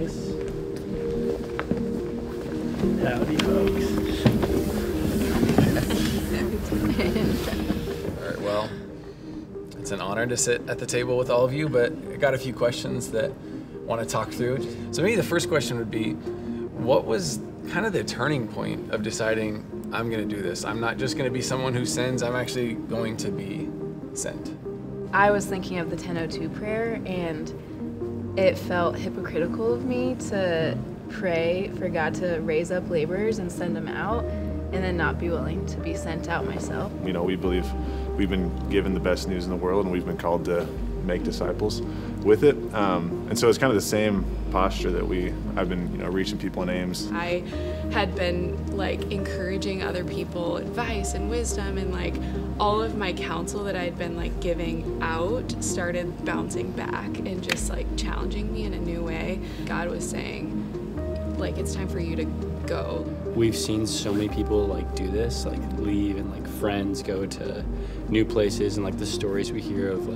guys. Howdy, folks. All right, well, it's an honor to sit at the table with all of you, but I got a few questions that I want to talk through. So maybe the first question would be, what was kind of the turning point of deciding I'm going to do this? I'm not just going to be someone who sends, I'm actually going to be sent. I was thinking of the 10:02 prayer, and it felt hypocritical of me to pray for God to raise up laborers and send them out, and then not be willing to be sent out myself. You know, we believe we've been given the best news in the world, and we've been called to make disciples with it. And so it's kind of the same posture that I've been, reaching people in Ames. I had been encouraging other people advice and wisdom, and all of my counsel that I'd been giving out started bouncing back and just challenging me in a new way. God was saying, it's time for you to go. We've seen so many people do this, leave, and friends go to new places, and the stories we hear of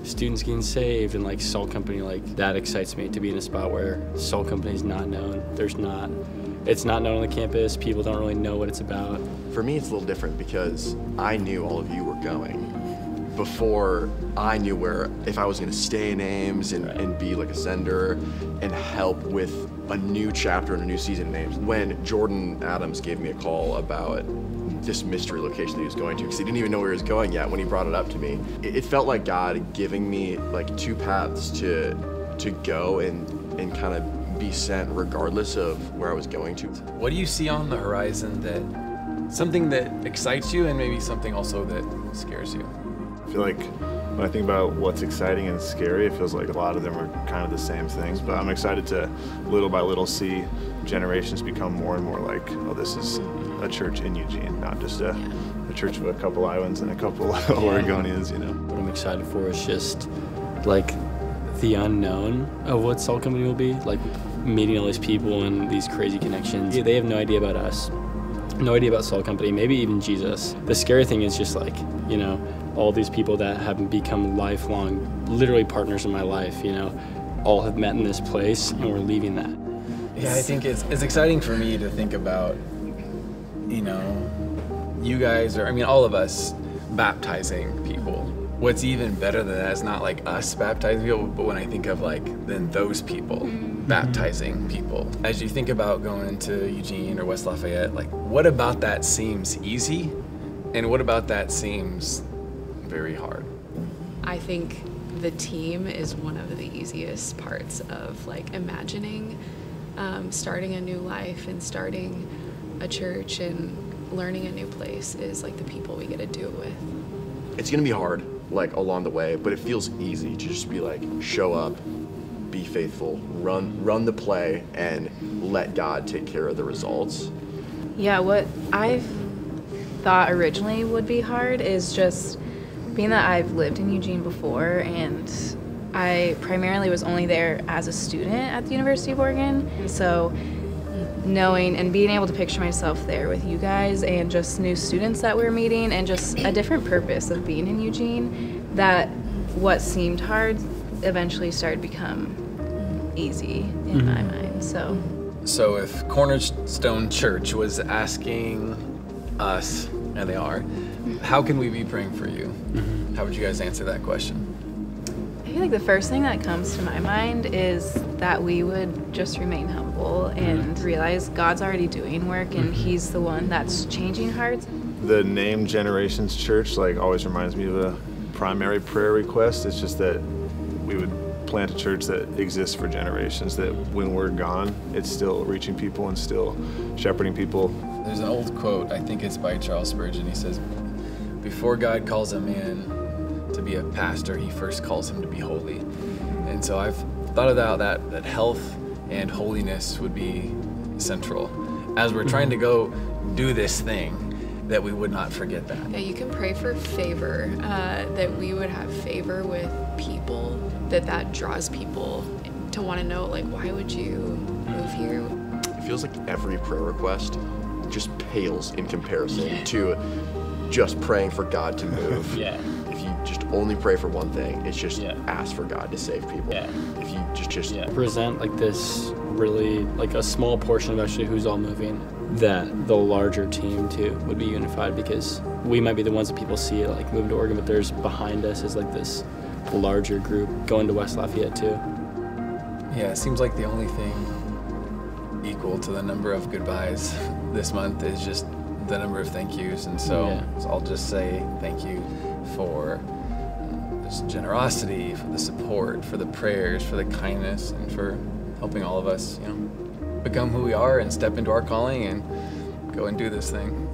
students getting saved, and Salt Company, that excites me to be in a spot where Salt Company is not known. It's not known on the campus. People don't really know what it's about. For me, it's a little different because I knew all of you were going before I knew if I was going to stay in Ames and be a sender and help with a new chapter and a new season in Ames. When Jordan Adams gave me a call about this mystery location that he was going to, because he didn't even know where he was going yet when he brought it up to me, it felt like God giving me two paths to go and kind of be sent regardless of where I was going to. What do you see on the horizon something that excites you and maybe something also that scares you? I feel like when I think about what's exciting and scary, it feels like a lot of them are kind of the same things, but I'm excited to little by little see generations become more and more oh, this is a church in Eugene, not just a church of a couple Iowans and a couple Oregonians, What I'm excited for is just the unknown of what Salt Company will be, meeting all these people and these crazy connections. They have no idea about us, no idea about Salt Company, maybe even Jesus. The scary thing is just all these people that have become lifelong, literally partners in my life, all have met in this place, and we're leaving that. Yeah, I think it's exciting for me to think about, you guys, all of us baptizing people. What's even better than that is not us baptizing people, but when I think of then those people baptizing people. As you think about going to Eugene or West Lafayette, what about that seems easy, and what about that seems very hard? I think the team is one of the easiest parts of imagining starting a new life and starting a church and learning a new place is the people we get to do it with. It's gonna be hard along the way, but it feels easy to just be show up, be faithful, run the play, and let God take care of the results. Yeah, what I've thought originally would be hard is just being that I've lived in Eugene before, and I primarily was only there as a student at the University of Oregon. And so knowing and being able to picture myself there with you guys and just new students that we're meeting and just a different purpose of being in Eugene, that what seemed hard eventually started to become easy in my mind. So if Cornerstone Church was asking us, and they are, how can we be praying for you? How would you guys answer that question? I feel like the first thing that comes to my mind is that we would just remain humble and realize God's already doing work, and He's the one that's changing hearts. The name Generations Church always reminds me of a primary prayer request. It's just that we would plant a church that exists for generations, that when we're gone, it's still reaching people and still shepherding people. There's an old quote, I think it's by Charles Spurgeon. He says, before God calls a man to be a pastor, He first calls him to be holy. And so I've thought about that health and holiness would be central as we're trying to go do this thing, that we would not forget that. Yeah, you can pray for favor, that we would have favor with people, that draws people to want to know, why would you move here? It feels like every prayer request just pales in comparison to just praying for God to move. Yeah. It if you just only pray for one thing, it's just Yeah. ask for God to save people. Yeah. If you just present like this really like a small portion of actually who's all moving, that the larger team too would be unified, because we might be the ones that people see like moving to Oregon, but there's behind us is like this larger group going to West Lafayette too. Yeah, it seems like the only thing equal to the number of goodbyes this month is just the number of thank yous. And so I'll just say thank you for just generosity, for the support, for the prayers, for the kindness, and for helping all of us, become who we are and step into our calling and go and do this thing.